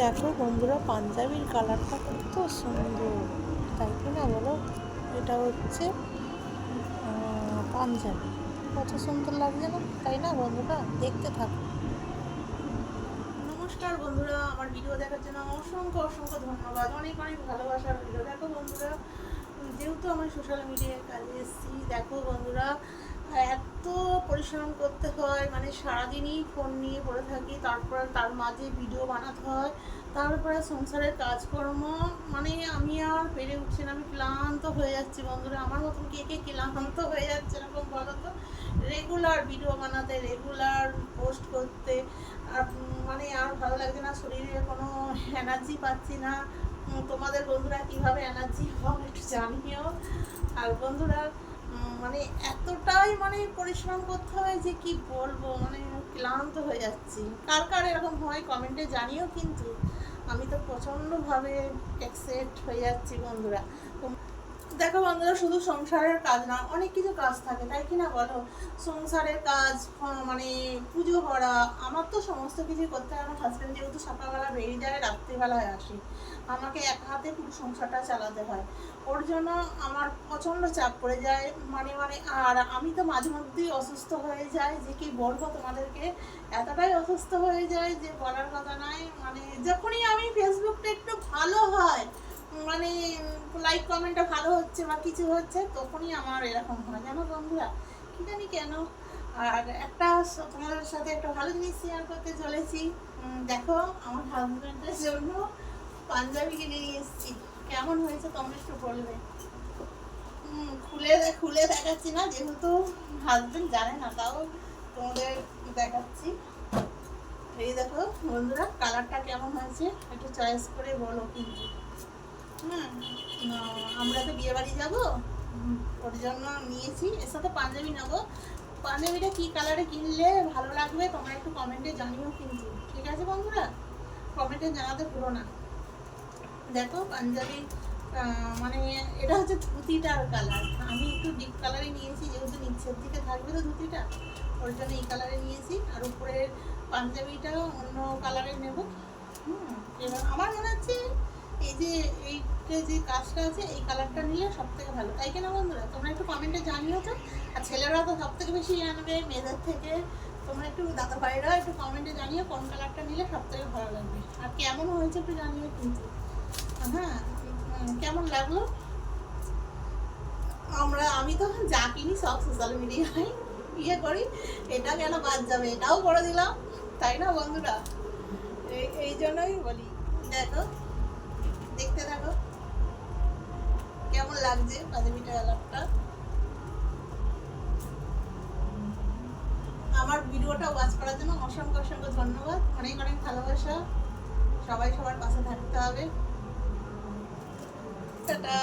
দেখো বন্ধুরা, পাঞ্জাবির কালারটা কত সুন্দর, তাই কি না বলো? এটা হচ্ছে পাঞ্জাবি। কত সুন্দর লাগছে না, তাই না বন্ধুরা? দেখতে থাকো। নমস্কার বন্ধুরা, আমার ভিডিও দেখার জন্য অসংখ্য অসংখ্য ধন্যবাদ। অনেক অনেক ভালোবাসার ভিডিও দেখো বন্ধুরা। যেহেতু আমি সোশ্যাল মিডিয়ায় কাজে এসেছি, দেখো বন্ধুরা, এত পরিশ্রম করতে হয়, মানে সারাদিনই ফোন নিয়ে পড়ে থাকি, তারপর তার মাঝে ভিডিও বানাতে হয়, তারপরে সংসারের কাজকর্ম, মানে আমি আর পেরে উঠছি না, আমি ক্লান্ত হয়ে যাচ্ছি বন্ধুরা। আমার মতন কে কে ক্লান্ত হয়ে যাচ্ছে এরকম বলো তো? রেগুলার ভিডিও বানাতে, রেগুলার পোস্ট করতে, আর মানে আর ভালো লাগছে না, শরীরে কোনো এনার্জি পাচ্ছি না। তোমাদের বন্ধুরা কীভাবে এনার্জি পাও একটু জানিও। আর বন্ধুরা, মানে এতটাই মানে পরিশ্রম করতে হয় যে কি বলবো, মানে ক্লান্ত হয়ে যাচ্ছি। কার কার এরকম হয় কমেন্টে জানিও, কিন্তু আমি তো প্রচণ্ডভাবে এক্সেট হয়ে যাচ্ছি বন্ধুরা। দেখো বন্ধুরা, শুধু সংসারের কাজ না, অনেক কিছু কাজ থাকে, তাই কি না বলো? সংসারের কাজ, মানে পুজো করা, আমার তো সমস্ত কিছুই করতে হয়। আমার হাজব্যান্ড যেহেতু সকালবেলা বেরিয়ে যায়, রাত্রিবেলায় আসে, আমাকে এক হাতে পুরো সংসারটা চালাতে হয়। ওর জন্য আমার প্রচণ্ড চাপ পড়ে যায়, মানে আর আমি তো মাঝে মধ্যেই অসুস্থ হয়ে যাই, যে কি বলবো তোমাদেরকে, এতটাই অসুস্থ হয়ে যায় যে বলার কথা নয়। মানে যখনই আমি ফেসবুকটা একটু ভালো হয়, মানে লাইক কমেন্টটা ভালো হচ্ছে বা কিছু হচ্ছে, তখনই আমার এরকম হয়, জানো বন্ধুরা, কি জানি কেন। আর একটা তোমাদের সাথে একটা ভালো জিনিস শেয়ার করতে চলেছি। দেখো, আমার হাজব্যান্ডের জন্য পাঞ্জাবি কিনে নিয়ে এসেছি। কেমন হয়েছে তোমরা একটু বলবে? খুলে খুলে দেখাচ্ছি না, যেহেতু হাজব্যান্ড জানে না, তাও তোমাদের দেখাচ্ছি। এই দেখো বন্ধুরা, কালারটা কেমন হয়েছে একটু চয়েস করে বলো কিন্তু। আমরা তো বিয়ে বাড়ি যাবো, ওর জন্য নিয়েছি। এর সাথে পাঞ্জাবি নেবো। পাঞ্জাবিটা কি কালারে কিনলে ভালো লাগবে তোমরা একটু কমেন্টে জানিও কিন্তু, ঠিক আছে বন্ধুরা? কমেন্টে জানাতে ভুলো না। দেখো পাঞ্জাবি, মানে এটা হচ্ছে ধুতিটার কালার। আমি একটু ডিপ কালারে নিয়েছি, যেহেতু নিচের দিকে থাকবে তো ধুতিটা, ওর জন্য এই কালারে নিয়েছি। আর উপরের পাঞ্জাবিটাও অন্য কালারের নেব। এবার আমার মনে হচ্ছে এই যে এইটা যে কাজটা আছে, এই কালারটা নিলে সব থেকে ভালো, তাই কিনা বন্ধুরা? তোমরা একটু কমেন্টে জানিও তো। আর ছেলেরা তো সব থেকে বেশি আনবে মেয়েদের থেকে। তোমরা একটু দাদা ভাইরা একটু কমেন্টে জানিও কোন কালারটা নিলে সব থেকে ভালো লাগবে, আর কেমন হয়েছে একটু জানিও কিন্তু। হ্যাঁ, কেমন লাগলো? আমি তো যা কিনি সব সোশ্যাল মিডিয়ায় ইয়ে করি, এটা কেন বাদ যাবে, এটাও করে দিলাম, তাই না বন্ধুরা? এই জন্যই বলি। দেখো, দেখতে থাকো কেমন লাগছে পাঞ্জাবিটা কালারটা। আমার ভিডিওটা ওয়াচ করার জন্য অসংখ্য অসংখ্য ধন্যবাদ, অনেক অনেক ভালোবাসা। সবাই সবার পাশে থাকতে হবে। টাটা।